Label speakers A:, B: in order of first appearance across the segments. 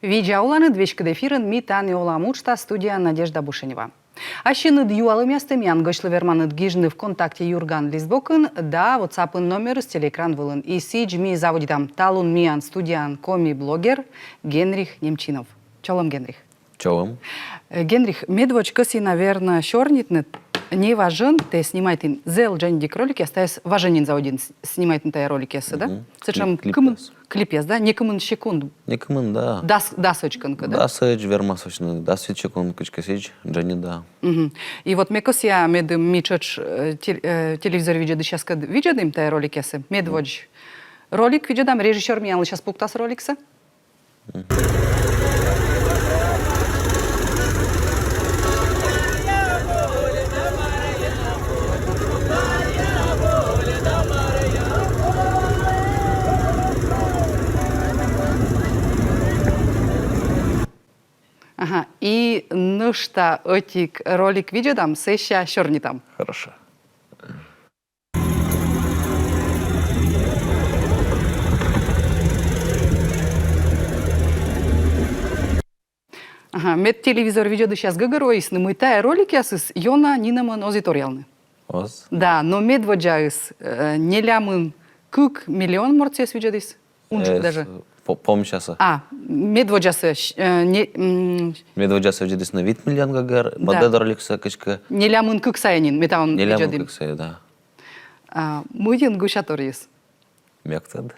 A: Видеоуланы двечкада эфирын митан оламучта студия Надежда Бушенева. Ащеныд юалым ястым янгочлы верманыд гижны ВКонтакте Юрган Лизбокын, да WhatsApp номер с телеэкран вылын. И сидж ми заводидам талун миян студиян коми-блогер Генрих Немчинов. Чолом, Генрих.
B: Чолом.
A: Генрих, медвоч кыси, наверное, шорнитны. Не важен, ты снимает зел джандик ролики, остаясь важенин за один снимает на ролики, да? Сечем клипес, да? Некомын секунд.
B: Некомын, да.
A: Дасочканка, да?
B: Дасыч, вермасочный, дасыч секунд, качкасич, джани, да.
A: И вот мекосия мед мичач телевизор видео сейчас видеодым та ролики, медвоч ролик видеодам режиссер меня сейчас пуктас роликса. Ага, и ну что, этик ролик видео там, сеща черни там.
B: Хорошо.
A: Ага, мед телевизор видео сейчас гагароис, но мы та ролики асыс йона нинаман озиториалны.
B: Оз?
A: Да, но мед воджаис не лямын кук миллион морцес видеодис. Унчук даже.
B: Помчаса.
A: Медводжасы
B: Медводжасы видеодис на вид миллион гагар, баде роликса качка.
A: не лямын кук сайнин, метаун
B: Не лямын
A: видеодим.
B: кук сай, да.
A: Муйдин гушаторис.
B: Мектад.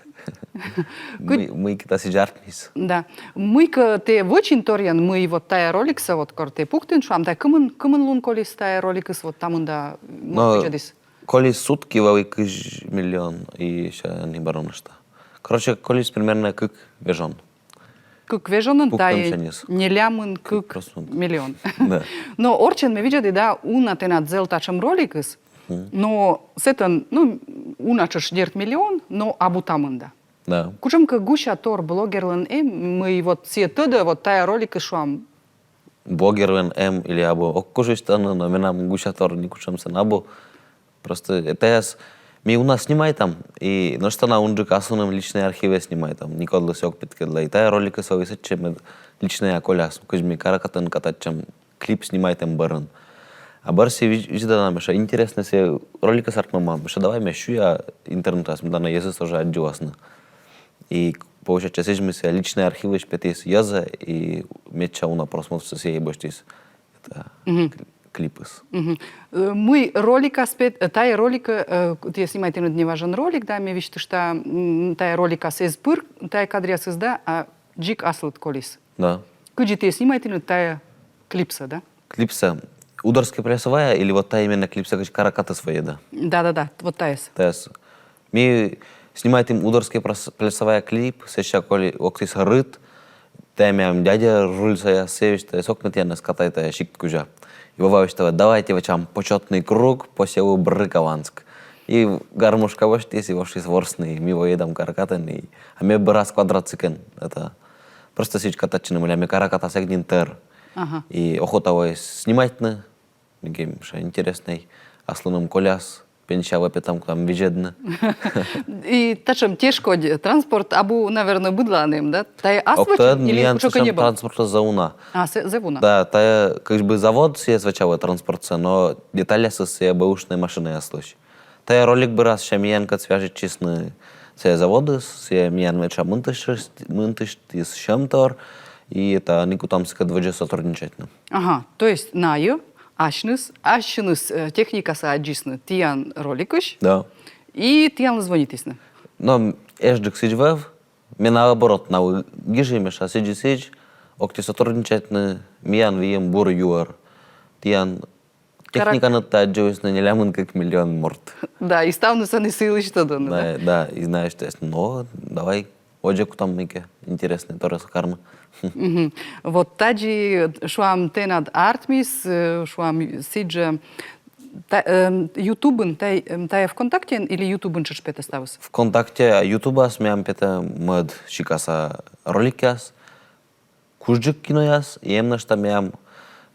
B: Мы китаси жартмис.
A: Да. Мы-ка те очень торьян, мы вот тая роликса, вот корте пуктин, шам та кымын лун колис тая роликс, вот там да видеодис.
B: Колис сутки вави кыж миллион, и ща не барон что. Короче, колис примерно как вежон.
A: Как вежонын,
B: Пуктам
A: тая
B: шанис.
A: не лямын как миллион.
B: Да.
A: Но орчен мы видели, да, уна те над зел тачем роликс, но сетан, ну, уна чеш дерт миллион, но абутамын да.
B: Да.
A: Кучем-ка гуща тор блогерлен мы вот все туда вот тая ролик и шуам.
B: Блогервен или або оккужиштан, но менам гушатор не кучемся набо. Просто это я ми у нас снимай там, и но что на унджик асуном личные архивы снимай там, никогда сёк питкедла. И тая ролика совисит, чем личные коляс, кузьми каракатан катать, чем клип снимай там баран. А барси видит нам, что интересно се ролика сарт мама, что давай мещу я интернет раз, мы дана езы тоже отдюасно. И получается, если мы се личные архивы шпетис яза и меча уна просмотр все ебаштис, это клипыс.
A: Мы ролика спет, тая ролика, ты снимаете не важен ролик, да, мне видишь, что тая ролика сез пыр, тая кадрия сез да, а джик аслот колис.
B: Да.
A: Куди ты снимаете тая клипса, да?
B: Клипса. Ударская плясовая или вот та именно клипса, как караката своя, да?
A: Да, вот таяс.
B: Таяс. Мы снимаем ударская плясовая клип, сейчас коли октис рыт, таймям дядя руль saya севич, то есть окна тяна скатай тая шик кужа. И вовавиш того, давайте вачам почетный круг по селу Брыкаванск. И гармошка ваш если ваши сворсный, ми воедам каракатан, а мы бы раз квадроциклен. Это просто сич катачным, или мы караката сегнинтер. И охота снимать на интересный асланом коляс, пенчава там вижедно.
A: И тачем тяжко транспорт, абу, наверное, быдланым, да? Тая асвач или кучока не было?
B: Транспорта зауна.
A: Зауна.
B: Да, тая как бы завод все звучало транспорта, но детали со все бэушные машины аслыш. Тая ролик бы раз шамиянка свяжет честно все заводы, все миян меча мынтыш из шамтор, и это нику там с кадваджи сотрудничать.
A: Ага, то есть наю, ашнус техника сааджисны, тиян роликуш.
B: Да.
A: И тиян звонитисны.
B: Но эждик сиджвев, мне наоборот, на гижимеш, а сидж, окти сотрудничать на миян вием бур юар. Тиян техника на таджуис на нелямын как миллион морд.
A: Да, и ставну саны силы что да?
B: Да, и знаешь, то есть, ну, давай, оджеку там мике, интересный, тоже карма.
A: Вот таджи шуам тенад артмис, шуам сидже ютубын, тая ВКонтакте или ютубын чешпета ставус?
B: ВКонтакте ютуба смеям пета мод чикаса роликяс, кужджик кинояс, и емна что меям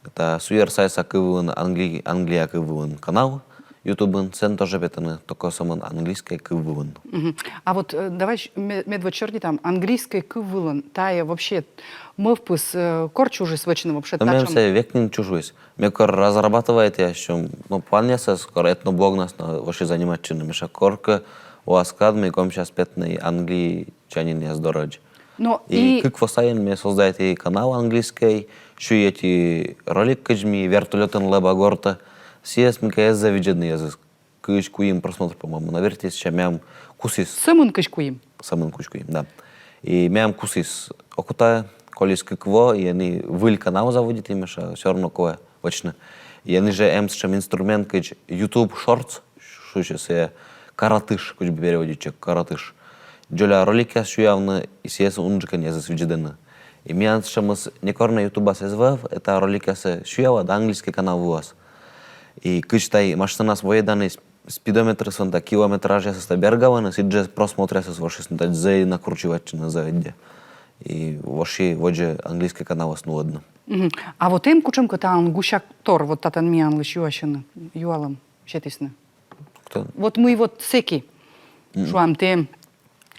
B: это суер сайса кывын Англия кывын канал, ютубын сен тоже бетаны, только самын английский кывылын.
A: А вот давай медвед черни там английский кывылын, тая вообще мывпыс корч уже свечный вообще
B: Но
A: тачам.
B: мен се век не чужуюсь. Мне кор разрабатывает я еще, ну, план я скоро этноблог нас вообще занимать чином. Миша корка у Аскад, мы ком сейчас пятный Англии чанин я здоровье.
A: Но
B: И как фасаин мне создает и канал английский, еще и эти ролик кajми, вертолетен леба горта. Сейчас мы кая завиденный язык. Кучку им просмотр, по-моему, наверное, сейчас мям кусис.
A: Самын кышкуим.
B: Самын кучку им, да. И мям кусис окута, колись какво, и они выль канал заводит им, все равно кое, точно. И они же эм с чем инструмент, кач YouTube Shorts, что сейчас я каратыш, куч бы переводить, чек каратыш. Джоля ролики аз явно и сейчас унжика не засвидетельно. И меня с чем не корна YouTube СВ, это ролики аз шуява, да английский канал у вас. И кычтай машина своей данные спидометры сонта километража со бергавана, сидже просмотря со вашей снутать за накручивать на заведе. И ваши воже английский канал основно.
A: А вот им кучем катан гущак тор, вот татан миан лиш юашин, юалам, щетисны.
B: Кто?
A: Вот мы вот секи, шуам те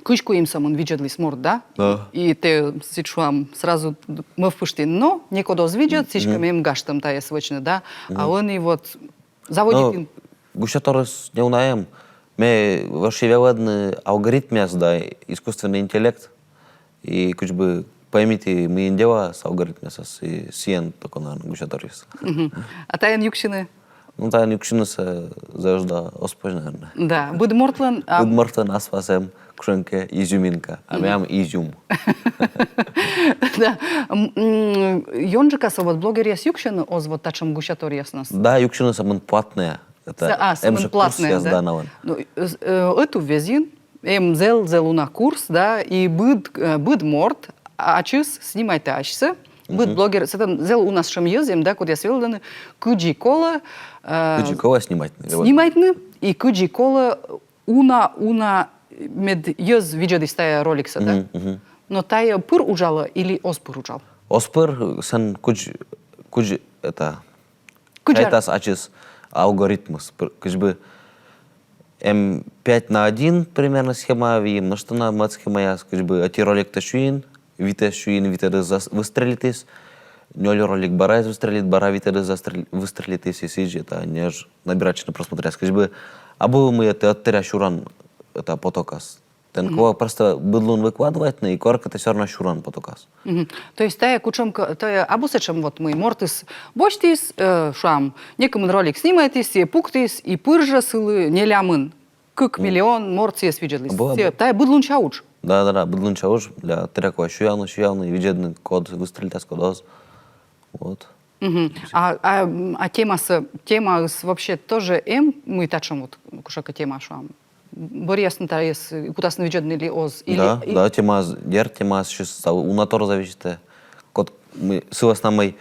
A: кышку им самон видели сморт, да?
B: Да.
A: И те шуам сразу мы впушти, но некодо видят, сишкам им гаштам тая свечна, да? А он и вот заводит им.
B: Гущаторос не унаем. Мы вообще веладны алгоритм да искусственный интеллект. И куч бы поймите, мы индела с алгоритмом с сиен только на гущаторис.
A: А тая юкшины?
B: Ну та никшина се зажда оспож, наверное.
A: Да, буд мортлан.
B: Буд мортлан аз васем кшенке изюминка, а мям изюм.
A: Да. Йонджика са вот блогер яс юкшины оз вот тачам гущатор яснас.
B: Да, юкшина самын платная. Это
A: самын платная, да? Ну, эту везин, зел на курс, да, и буд морт, а чис снимайте ачсы. Буд блогер, это зел у нас шем езем, да, куда я свелданы, куджи кола.
B: Куджи кола снимать.
A: Снимайтны, и куджи кола уна мед ез виджадис тая роликса, да? Но тая пыр ужала или оспыр ужал?
B: Оспыр сен куджи это... Чайтас ачис алгоритмус. Куджбы М5/1 примерно схема, вим, но что на мат схема я, куджбы, эти ролик-то шуин, вите выстрелитесь, ноль ролик бара выстрелит, бара вите выстрелитесь, и сиджи, это не ж набирать на просмотря. Скажи бы, або мы это оттеря шуран, это потокас. Тенкова просто быдлун выкладывать, и корка это все равно шуран потокас.
A: То есть тая кучемка, тая абусечем вот мы мортис бочтис, шам, некому ролик снимаетесь, пуктис, и пыржа сылы не лямын. Как миллион мортис виджедлис. Тая быдлун чауч.
B: Да, быдлун чауч, для терякова шуяну, и виджедный код выстрелить с кодос. Вот.
A: А тема вообще тоже мы тачем вот кушака тема шам. Борясно та ес кутас навиджадный ли оз или
B: да, тема сейчас у натора зависит. Код мы сывас на мой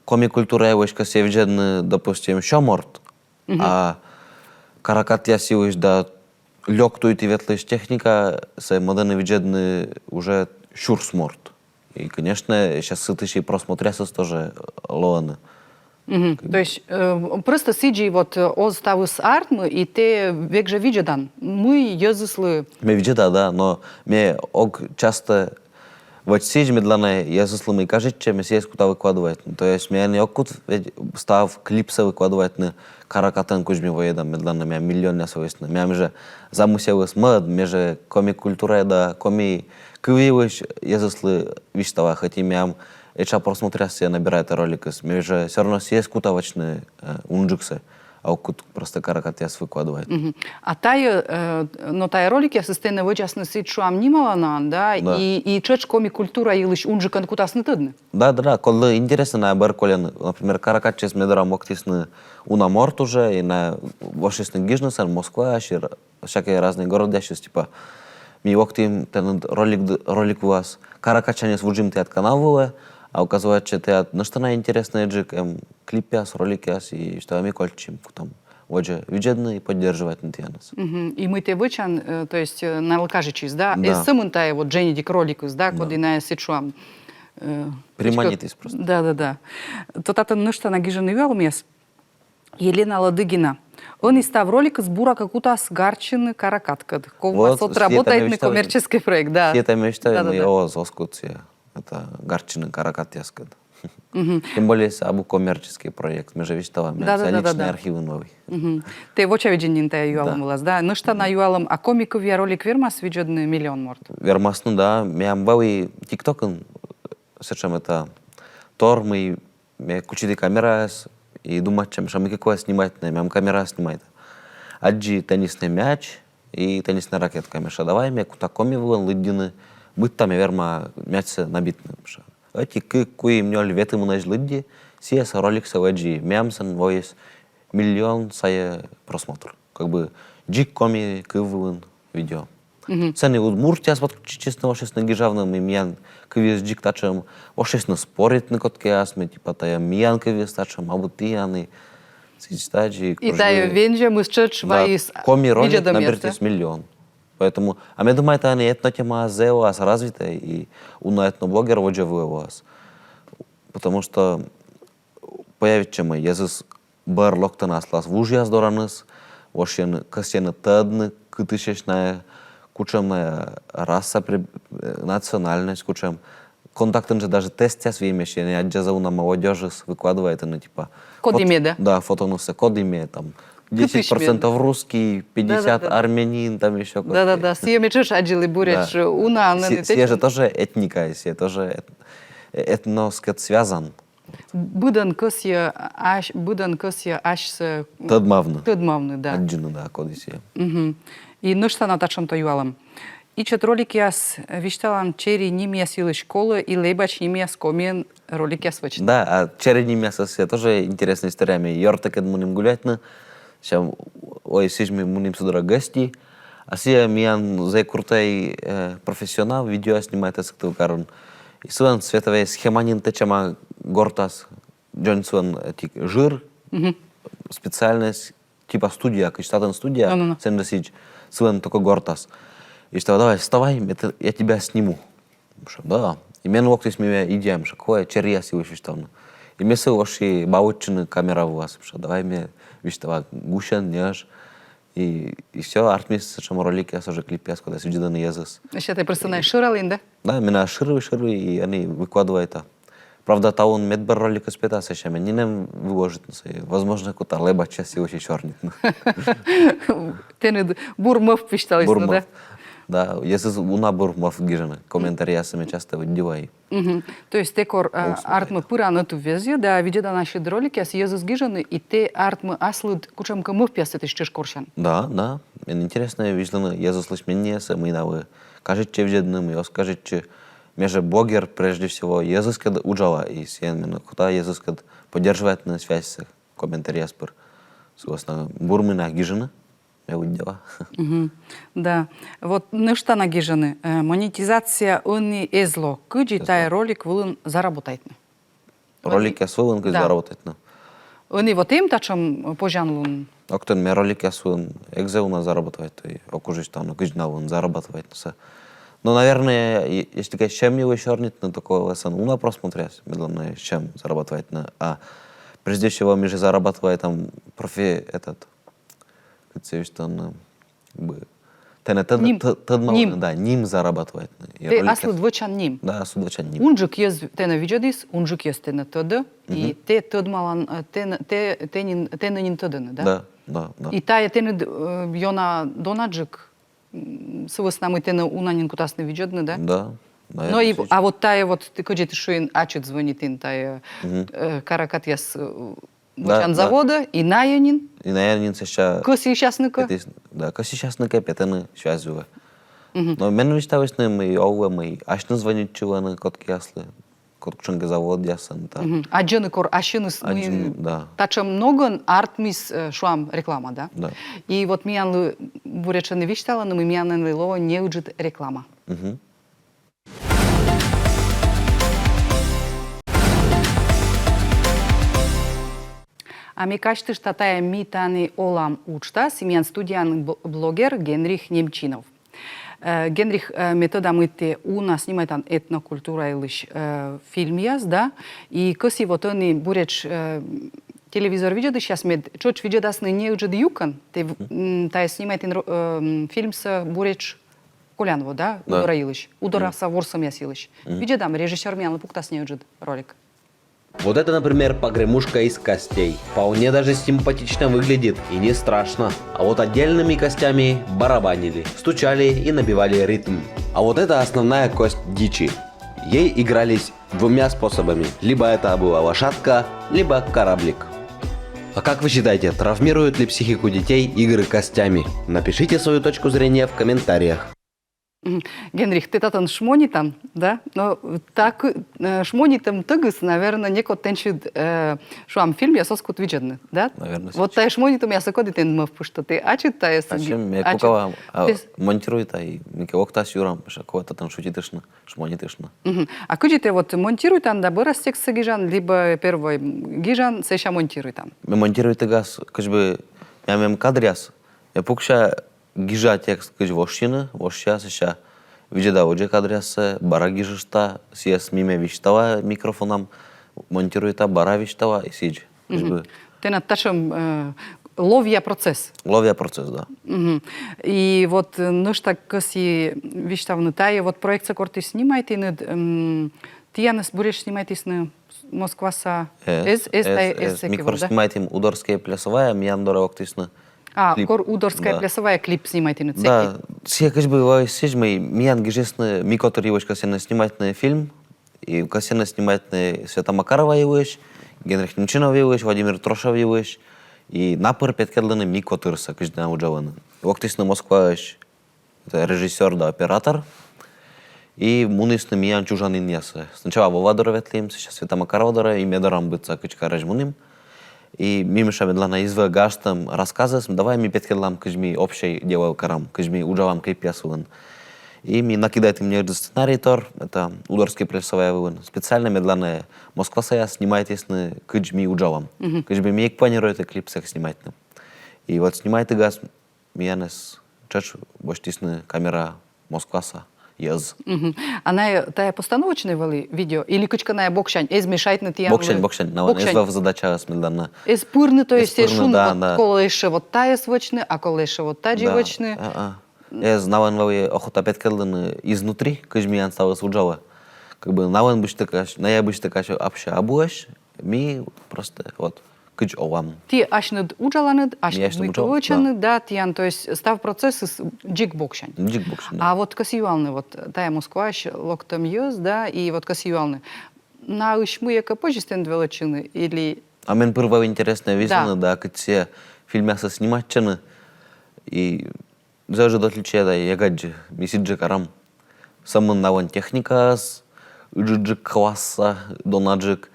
B: комикультура евочка се виджадны, допустим, шоморт, а каракат я сивыш да лёгтует и ветлыш техника се модерны виджадны уже шурсморт. И, конечно, сейчас сытыш и просмотрясос тоже лоаны.
A: То есть просто сиджи вот оставус артмы и те век же виджадан. Мы езыслы.
B: Мы виджада, да, но мне часто вот сидж медленно езыслы мы кажется, чем есть куда выкладывать. То есть мне не окут став клипсы выкладывать на каракатен кужми воедам медленно, меня миллион не совестно. Меня же замыселось мод, мне же комик-культура, да, коми кывивыш езыслы виштава, хотя меня Эча просмотря себе набирает ролик, мне же все равно есть кутавочные унджиксы, а кут просто каракатяс выкладывает.
A: А тая, но тая ролики ассистентна вычастно сид шуам нимала на, да, и чеч коми культура илыш унджикан кутас не тыдны.
B: Да, когда интересно на барколен, например, каракатчес медра моктисны унаморт уже, и на вашисны гижнесан, Москва, всякие разные города, сейчас типа ми октим ten ролик у вас каракачане с вуджим теат канавове, а указывает, что ты на что на интересный джик клипяс, роликяс и что мы кольчим там. Отже, виджедно и поддерживать на тянус.
A: И мы те вычан, то есть на лкажичис, да? И сам тая вот Дженни Дик роликус, да, куда на сечуам.
B: Приманитесь просто.
A: Да. То тата нышта на гижен вел мес. Елена Ладыгина. Он и став ролик с бурака кутас гарчины каракаткад.
B: Вот,
A: Вот работает на
B: мечтаю.
A: коммерческий проект, да.
B: Все это мечтаю,
A: Да,
B: мы
A: да, да.
B: его заскутся. Это гарчины каракат яскад. Тем более, если абу коммерческий проект, мы же мечтаем,
A: Да, да, да, да,
B: личный
A: да.
B: архив новый.
A: Те в очевиден те юалом
B: Да.
A: влас, да. Ну что на юалом, а комиков я ролик вермас виджодный миллион морт.
B: Вермасну, да, мям бави тиктокын, сечем это тор, мы кучили камера и думать, чем мы какое снимать, мям камера снимает. Аджи теннисный мяч и теннисная ракетка, меша давай, мне куда коми вон лыдины, быть там, верма, мяч набитный, меша. Эти куи мне льветы мы наж лыдди, сия ролик с аджи, мямсан воис миллион сая просмотр. Как бы джик коми кывын видео. Сени Удмуртия честно ошесно гижавным и миян кывис джик тачем ошесно спорит на котке асме, типа тая миян кывис тачем, а вот и сичтаджи.
A: И тая венже мы счет ваис
B: коми ролик
A: виджодом
B: набертись миллион. Поэтому, а мне думаю, это не этно тема у вас развитая, и уна этноблогер воджа у вас. Потому что появится чем езус бар локтан аслас в ужья здораныс, вошен касьяна тадны, кытышечная, кучемная раса, национальность, кучем. Контактен же даже тест я своими еще, не отжаза уна молодежи выкладывает, ну типа...
A: Код имея, да?
B: Да, фото ну все, код имея, там 10% русский, 50% армянин, там еще какой-то.
A: Да-да-да, съеми чеш аджилы буряч уна.
B: Все же тоже этника, все тоже этноскет связан.
A: Будан косья аш с...
B: Тадмавны.
A: Тадмавны, да.
B: Аджину, да, кодиси.
A: И ну что на тачем-то юалом. И чет ролик я вичталам чери нимия силы школы и лейбач нимия скомен ролик я свечен.
B: Да, а чередни мясо все тоже интересная история. Йортак муним гулять на, сейчас ой сижми муним сюда гости, а все миян за крутой профессионал видео снимает это кто карун. И суан световая схеманин течама гортас Джонсон жир специальность типа студия, качественно студия, сендесич суан только гортас. И что, давай, вставай, я тебя сниму. Да. И мен локти с меня идем, что кое черия си выше что. И мы все ваши баучины камера у вас, что давай мне виштава гушен, неш. И все, артмис, чем ролики, я тоже клипы, когда сидят на язык.
A: Сейчас ты просто знаешь ширалин, да?
B: Да, меня ширы, и они выкладывают это. Правда, та он медбар ролика спета, сейчас меня не нам выложит, возможно, какой-то леба часть его еще чернит.
A: Ты бурмов пиштались, ну да?
B: Да, если у набор мафгижена, комментарии я сами часто выдеваю.
A: То есть текор артмы пыра на ту везде, да, видя на наши ролики, а съезд гижены, и те артмы аслуд кучам кому пьясет из чешкоршан.
B: Да, да. Интересно, видно, я заслышь мне, мы навы. Кажется, вжедным, и скажете, между блогер, прежде всего, езыскад уджала, и именно куда езыскад поддерживает на связь с комментариями спор. Согласно, бурмы на гижена.
A: Да. Вот ну что на гижены. Монетизация он эзло. Кыджи тай ролик вылын заработает.
B: Ролик я свылын кыж заработает.
A: Они вот им тачем пожанлун.
B: А кто мне ролик я свылын экзе у нас зарабатывает, и окужись там, кыж на он зарабатывает. Но, наверное, если с чем его чернит, на такое лесон уна просмотрять, медленно с чем зарабатывает. А прежде всего, мы же зарабатываем там профи этот. Це что он
A: ним.
B: Да, ним зарабатывает.
A: Ты аслу двочан ним.
B: Да, аслу двочан ним.
A: Унжик есть тена виджадис, унжик есть тена тада, и те тадмалан те нин таданы, да?
B: Да.
A: И тая тена йона донаджик сывыс намы тена унанин кутасны виджадны, да?
B: Да.
A: Но и а вот тая вот ты кожи ты шуин ачит звонит ин тая каракат яс вочан завода и наянин.
B: И наянин сейчас.
A: Коси счастника.
B: Да, коси счастника петаны связывая. Но мен мечтаю с ним и овы мы аж не звонит чуваны котки ясли. Котченга завод ясан там.
A: А джены кор ашинус
B: да.
A: Тачем много артмис шуам реклама, да?
B: Да.
A: И вот миян буречаны виштала, но мы миян лило не уджит реклама. А ми кажете, что тая митани олам учта, семьян студиян блогер Генрих Немчинов. Генрих метода мыте у нас снимает этнокультура или фильм яз, да? И коси вот они буреч телевизор видео, сейчас мед, чоч видео дас не уже дюкан, та снимает фильм с Буреч Колянво, да?
B: Да.
A: Удора Илыч. Удора са ворсом ясилыч. Видео дам, режиссер мян пуктас не уже ролик.
C: Вот это, например, погремушка из костей. Вполне даже симпатично выглядит и не страшно. А вот отдельными костями барабанили, стучали и набивали ритм. А вот это основная кость дичи. Ей игрались двумя способами. Либо это была лошадка, либо кораблик. А как вы считаете, травмируют ли психику детей игры костями? Напишите свою точку зрения в комментариях.
A: Генрих, ты татан шмонитан, да? Но так шмонитам тыгыс, наверное, неко тенчит шуам фильм я соскут виджедны, да?
B: Наверное,
A: вот та шмонитам я сокодитен мов, что ты ачит та
B: А чем я кукава монтирует, а и мике окта сюрам, шакова-то там шутитышно, шмонитышно.
A: А куди вот монтирует там, да, бырас текст гижан, либо первый гижан, сеша монтирует там?
B: Мы монтирует газ, как бы, я мем кадряс, я пукша гижа текст, как вошчина, вошча, сеша, видеда одже кадряса, бара гижишта, сиес миме виштава микрофоном, монтирует бара виштава и сидж.
A: Ты над ташем ловья процесс.
B: Ловя процесс, да.
A: И вот нышта къси виштавны тае, вот проект корты снимайте, ты янес будешь снимать на Москваса.
B: Микро снимает им Удорская плясовая, мияндора октисна.
A: А, Удорская плясовая клип снимайте на цеки.
B: Да, все как бы во сижмей миян гижесны микоторивочка сена снимать на фильм, и касена снимать на Света Макарова явыш, Генрих Немчинов явыш, Владимир Трошев явыш, и напор петкедланы микотырса, каждый уджаваны. Октисна Москва это режиссер да оператор. И мунисны миян чужанин ясы. Сначала Вова ветлим, сейчас Света Макарова дора, и медорам быца кычка режмуним. И мимиша медлана изва гаштам рассказываем, давай ми петкедлам кыжми общий делал карам, кыжми уджавам клип ясуван. И ми накидает мне сценарий тор, это Удорская плясовая выван. Специально медлана Москва сая снимает ясны кыжми уджавам. Кыжми ми их планирует и клип всех снимать. И вот снимает и газ, миянес чач, боштисны камера Москваса. Yes.
A: Она тая постановочная вали видео или кучканая бокшань, измешать на тем.
B: Бокшань, на вон задача смедлана.
A: Из пурны, то есть шум
B: да.
A: колеше вот тая свочны, а колеше вот та девочны.
B: Из наван вали охота петкелден изнутри, кыжмиян стала суджала. Как бы наван биш такая, я биш такая обща абуаш, ми просто вот кыч овам.
A: Ти ашнед уджаланед, ашнед миколочанед, да, тиян, то есть став процесс из джик-бокшань.
B: Джик-бокшань.
A: А вот касиюалны, вот тая Москва, локтом йоз, да, и вот касиюалны. На ушмы яка почестен величины или...
B: А мен пырва интересная визна, да, как все фильмы снимать чаны. И даже до отличия, да, я гаджи, мисиджи карам. Самын наван техника, джик класса, донаджик.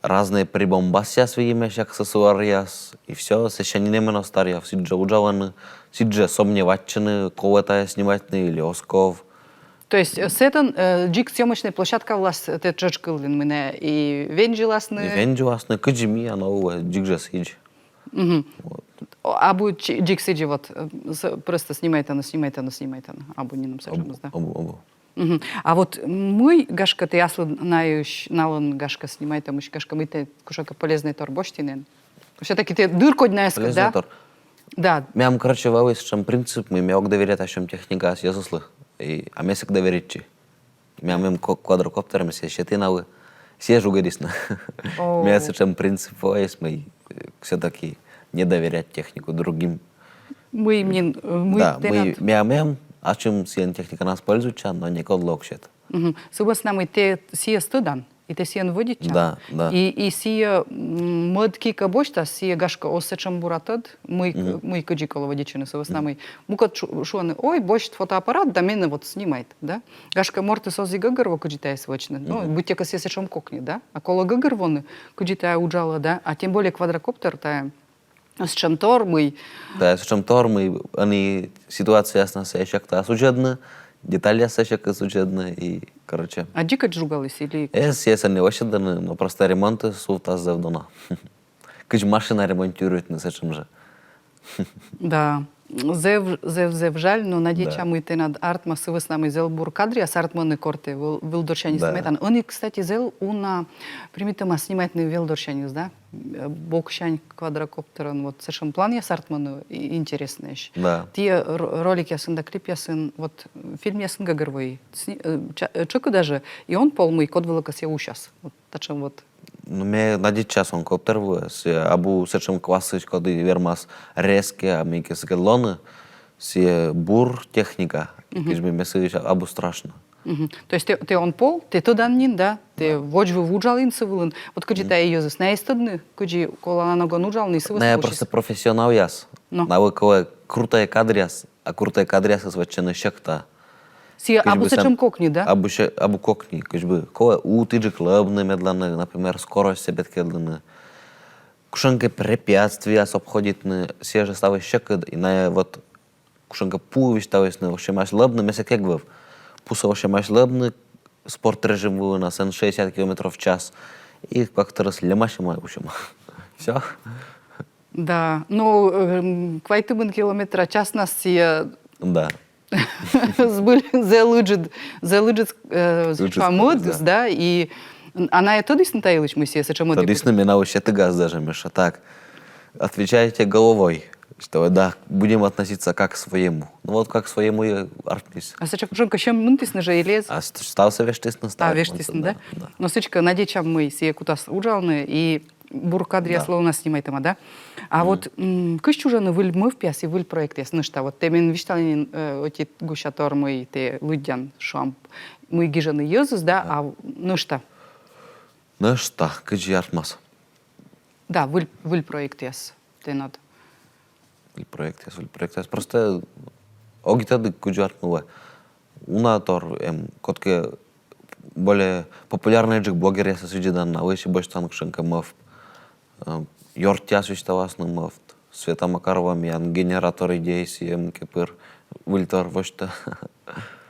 B: Разные прибомбасия своими аксессуарияс, и все, сейчас не немено стария, сидже уджаваны, сидже сомневатчины, кого-то сниматны или осков.
A: То есть сетен джик съемочная площадка влас те чачкылын мене и венжиласны.
B: И венжиласны, кыджими, оно джик сидж.
A: А будет джик сиджи вот просто снимает она, абу не нам сажем, да.
B: Абу.
A: А вот мы гашка ты яслы нающ налон гашка снимай там еще гашка мы те кушака полезный тор боштинен. Все-таки ты дырко днеска, да?
B: Тор.
A: Да.
B: Мям короче вавис чем принцип, мы мог доверять о чем техника с языслых. И а месяк доверить. Мям квадрокоптерами все щиты навы. Все жугарисно. Месяц чем принцип вавис мы все-таки не доверять технику другим.
A: Мы
B: мям а чем сиен техника нас пользуется, но не код локшет.
A: Суба с нами те сия студан, и те сиен водича.
B: Да.
A: И сия модки кабошта, сия гашка осечам буратад, мы каджикала водичины, суба с нами. Мукат шуаны, ой, бошт фотоаппарат, да меня вот снимает, да? Гашка морты сози гагарва каджитая свочны. Ну, будьте ка сесечам кокни, да? А кола гагарвоны каджитая уджала, да? А тем более квадрокоптер, тая. С чем тормой?
B: Да, с чем тормой, они ситуация ясна сещак-то осуждена, детали сещак осуждена и, короче.
A: А дика джугалась или?
B: Если не осуждена, но просто ремонты суфта завдана. Кыч машина ремонтирует на сечем же.
A: Да. Зев жаль, но надеюсь, мы те над артма с нами зел буркадри, а с артманы корты вилдоршани снимает. Они, кстати, зел уна примитома снимать на вилдоршанис, да? Бокшань квадрокоптерын, вот совершенно план я сартману интересный еще.
B: Да.
A: Те ролик ясын да клип ясын, вот фильм ясын гагырвый. Чеку даже, и он полмый код великас я ущас. Вот тачем вот.
B: Ну, ме надит час он коптерву, абу сечем квасыч коды вермас резке, а ми кескедлоны, се бур техника, кижби месыч абу страшно.
A: То есть ты он пол, ты то даннин, да? Ты вожвы вуджалин сывылын. Вот кыджи та ее зас наистодны, кыджи кола на ногу нуджалны сывыс.
B: Не, просто профессионал яс.
A: Ну.
B: На вы крутая кадряс, а крутая кадряс свечена щекта.
A: Си абу сечем кокни, да?
B: Абу кокни, кижби. Кое утиджи клубны медланы, например, скорость себе ткедланы. Кушанка препятствия обходитны, все же ставы щекад, и на вот кушанка пувиш стависны, вообще маш лобны, меся кегвов. Пуса вообще маш лобны, спорт режим вы на 60 км в час. И как-то раз лемашима, в общем. Все.
A: Да, ну, квайтыбын километра час нас си
B: Да.
A: сбыли залыджит помодус, да, и она это действительно таилыч мы себе, сечем
B: То действительно, меня вообще ты газ даже, Миша. Так, отвечаете головой, что да, будем относиться как к своему. Ну вот как к своему и артис.
A: А сечем жонка, чем мынтисны же и лез?
B: А стався вештисны ставить.
A: Вештисны, да? Но сечка, надечам мы себе кутас уджалны, и буркадрия
B: Да.
A: словно снимайтама, да? А вот кыш чужаны выль мы в пяс и выль проект яс, нышта, вот темен вишталин оти гущатор мы те лудян шамп, мы гижаны езус, да, а нышта?
B: Ну что, кыджи артмас.
A: Да, выль проект яс, те надо.
B: Виль проект яс. Просто огитады кыджи артмува. Уна тор, котке более популярный джик блогер яса свидедан, на выше больше танкшенка мов. Йортяс виштавасны мов. Света Макарова миян генератор идей сием кепыр. Вильтор вошта.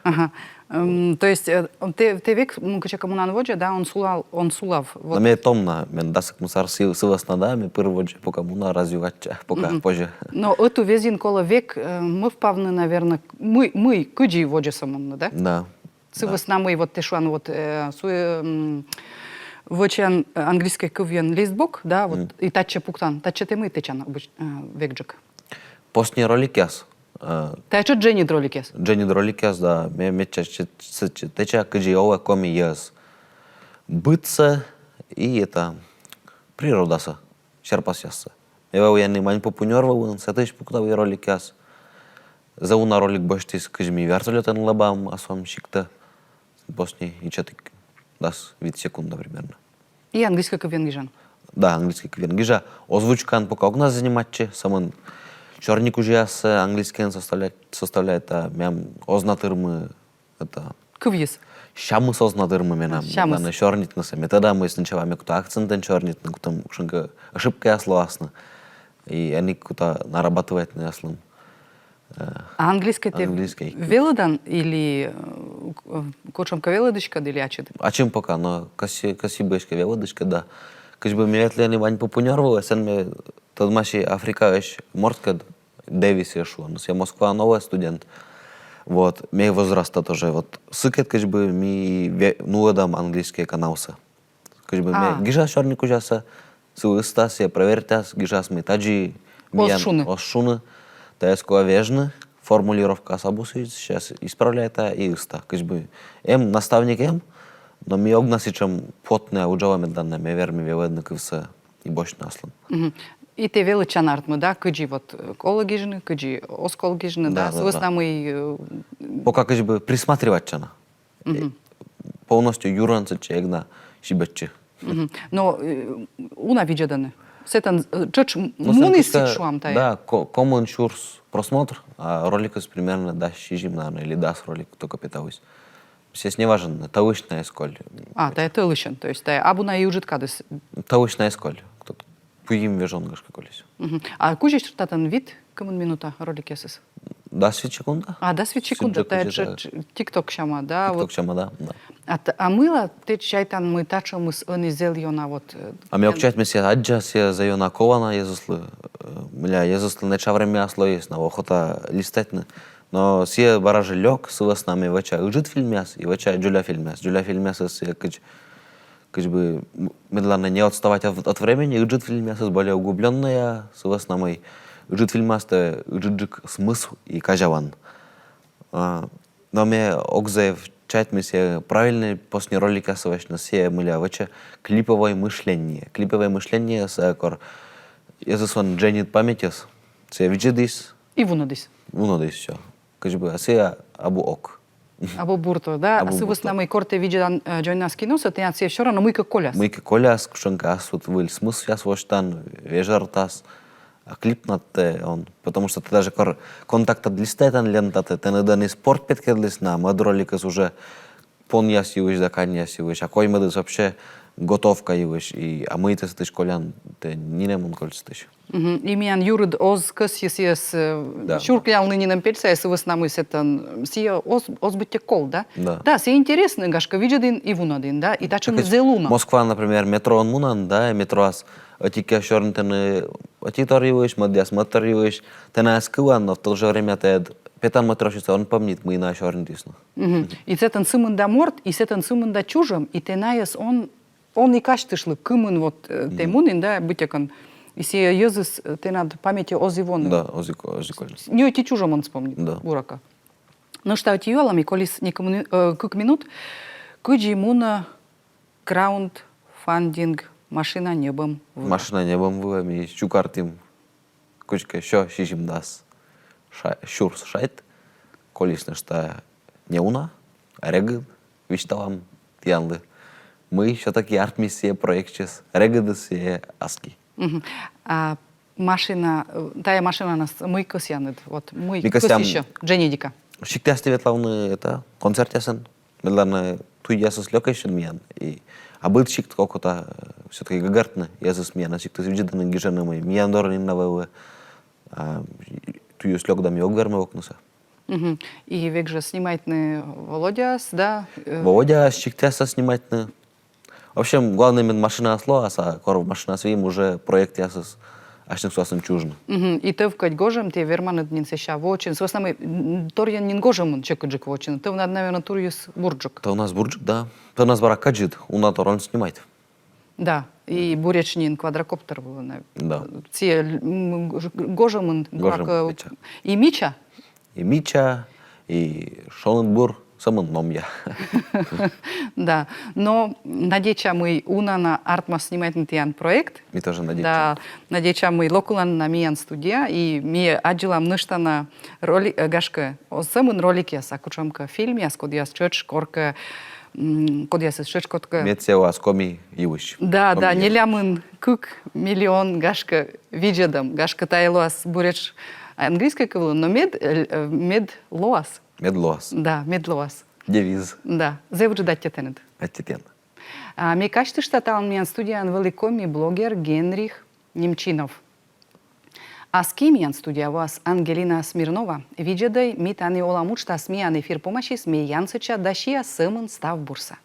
A: Ага. То есть те век, кача коммунан воджа, да, он сулав. Вот.
B: На ме томна, мен дасак мусар сывас надами, пырводжи, пока муна развивача, пока позже.
A: Но эту везин кола век мы впавны, наверное, мы кыджи воджа самонно, да?
B: Да.
A: Сывас на мы вот тешуан вот вочан английский кывьен листбок, да, вот и тача пуктан, тача те мы течан векджик.
B: Постни роликяс.
A: Тача Дженни дроликес.
B: Дженни роликяс, да, ме меча теча кыджи ова коми яс. Бытса и это природаса, черпас яса. Ева уяны мань попунёрва, сатыш пуктав и роликяс. Зауна ролик баштис кыжми вертолетен лабам, асом щикта. Постни и чатык. Дас вид секунда примерно.
A: И английский кывьен гижан.
B: Да, английский квен. Гижа озвучкан пока у нас заниматче, самын чорник уже английский составляет, а мям ознатырмы, это
A: Кывьес.
B: щамыс ознатырмы менам.
A: Щамыс.
B: На чорнит на сами. Тогда мы сначала куда акцентен чорнит, на куда шенка ошибка яслоасна. И они куда нарабатывать на яслым.
A: А английский ты
B: Английский.
A: велодан или кочомка велодочка или ачет?
B: А чем пока? Но каси бешка велодочка, да. Каж бы меня ли они вань попунярвала, сен мне тот маши Африка ещё морская Дэвис ешу, но я Москва новая студент. Вот, мне возраста тоже вот сыкет каж бы ми нуадам английский каналса. Каж бы мне гижа шорник ужаса, суыстас я проверьтас, гижас мы таджи осшуны. Да я скоровежны, формулировка особусы сейчас исправляет и иста. Каж бы наставник но ми огнасичам потне уджаваме данне ме верми веледна кывса и бош наслам.
A: И те величан артмы, да, кыджи вот кологижны, кыджи оскологижны, да, свойственно мы...
B: Пока каж бы присматривать полностью юранцы чегна шибетчи.
A: Но уна виджеданы. Сетан чоч мунисик шуам тай.
B: Да, common шурс просмотр, а роликас примерно да шижим, наверное, или дас ролик только питаюсь. Здесь не важно, таушная эсколь.
A: А, та это лышен, то есть та абуна и ужит кадыс.
B: Таушная эсколь. Кто-то пуим вежонгаш какой-лись.
A: А кужи штатан вид, кому минута ролик ясыс?
B: Да, секунда.
A: А, да, секунда, та это тикток шама, да?
B: Тикток шама, да.
A: А мыла, ты чайтан мы тачам с он изел йона вот...
B: А ми обчать ми се аджа се за йона кована езуслы. Мля, езуслы неча время слоис на охота листетны. Но се бараже лёг с вас нами вача ужит фильмяс и вача джуля фильмяс. Джуля фильмяс се кыч как бы медленно не отставать от времени, и фильм более углубленная, с основной фильмасты смысл и кажаван. Но мне огзев чать мы все правильно после ролика совечно все мылявача клиповое мышление. Клиповое мышление с кор если он дженит памятес, все видишь,
A: И вунадис.
B: все. Как бы а все абу ок.
A: Або бурто, да?
B: Або
A: А си
B: бурто.
A: намай корте виджан джойнас киноса, те се вчора на мыйка коляс.
B: Мы как коляс, кушанкас, вот выль смысл я свой штан, вежартас. А клип над он, потому что ты даже контакт от листа тан лента, ты иногда не спорт петкедлис на мадроликас уже поньяс ювиш, заканьяс ювиш, а кой мы вообще готовка ювиш, и а мы это стыш колян, ты не немон кольстыш.
A: Имиян юрид оз кыс ес
B: Да.
A: шурклял нынен пельса, если вы с нами сетан сия оз битте кол, да?
B: Да.
A: Да, се интересно, гашка виджадин и вунадин, да? И тачен зелуна.
B: Москва, например, метро он мунан, да, метро ас, отики шорнтен, отитор ювиш, мадяс мотор ювиш, ты на скуан, но в то же время ты петан моторщица, он помнит, мы на шорнтисну.
A: И сетан сымын да морт, и сетан сымын да чужым, и тенаес он и каштышлы, кымын вот темунин, да, бытекан. И се езыс ты над памяти озивон.
B: Да, озиколь.
A: Не эти чужим он вспомнит,
B: Да.
A: бурака. Ну что, эти юалами, колис кук минут, куджи муна краундфандинг машина небом.
B: Машина небом вывами, чукартим, кучка еще шишим дас. Шурс шайт, колис нешта не уна, рег, вичталам тянлы. Мы еще такие арт-миссия проектчес, регадасы аски.
A: А машина, тая машина нас мы косянет, вот мы
B: Ми
A: кос
B: косям-
A: еще, Дженедика.
B: Шиктясты ветлавны это концерт ясен, медленно туй ясен слёкайшен миян. И а был шикт какого-то все-таки гагартны, ясен миян, а шикт извиджены гижены мы, миян дорнин на ВВ, туй слёк дам йогвермы окнуса.
A: И век же снимает Володя, да?
B: Володя шиктяса снимать на. В общем, главное машина осло, а коров машина своим уже проект ясен, аж не суасен чужно.
A: И ты в кать гожем, те верманы днин сеща вочин. С основной торьян нин гожем чекаджик вочин. Ты над наверное турьюс бурджик.
B: Это у нас бурджик, да. Это у нас баракаджит, у нас он снимает.
A: Да. И буречнин квадрокоптер был.
B: Да.
A: Те гожем,
B: Гожем, Мича.
A: И Мича.
B: И Мича, и Шоненбур, самым ном я.
A: Да. Но надеча мы уна на артмас снимает нтиян проект.
B: Мы тоже надеемся.
A: Да, надеча мы локулан на миян студия, и ми аджилам нышта на роли гашка осамын ролики яса кучамка фильм яс код яс чөч корка код яс чөч котка.
B: Мецеу аскоми ювищ.
A: Да, да, нелямын кук миллион гашка виджедам, гашка тайлоас буреч английский кывлы, но медлоас.
B: Медлоас.
A: Да, медлоас.
B: Девиз.
A: Да, зевджедать тетенет.
B: Аттитен.
A: Ми кажете, что там миян студиян великоми блогер Генрих Немчинов. А с кем миян студия вас Ангелина Смирнова? Виджедай ми тани оламут, что смиян эфир помощи смеянцыча дашия сымын став бурса.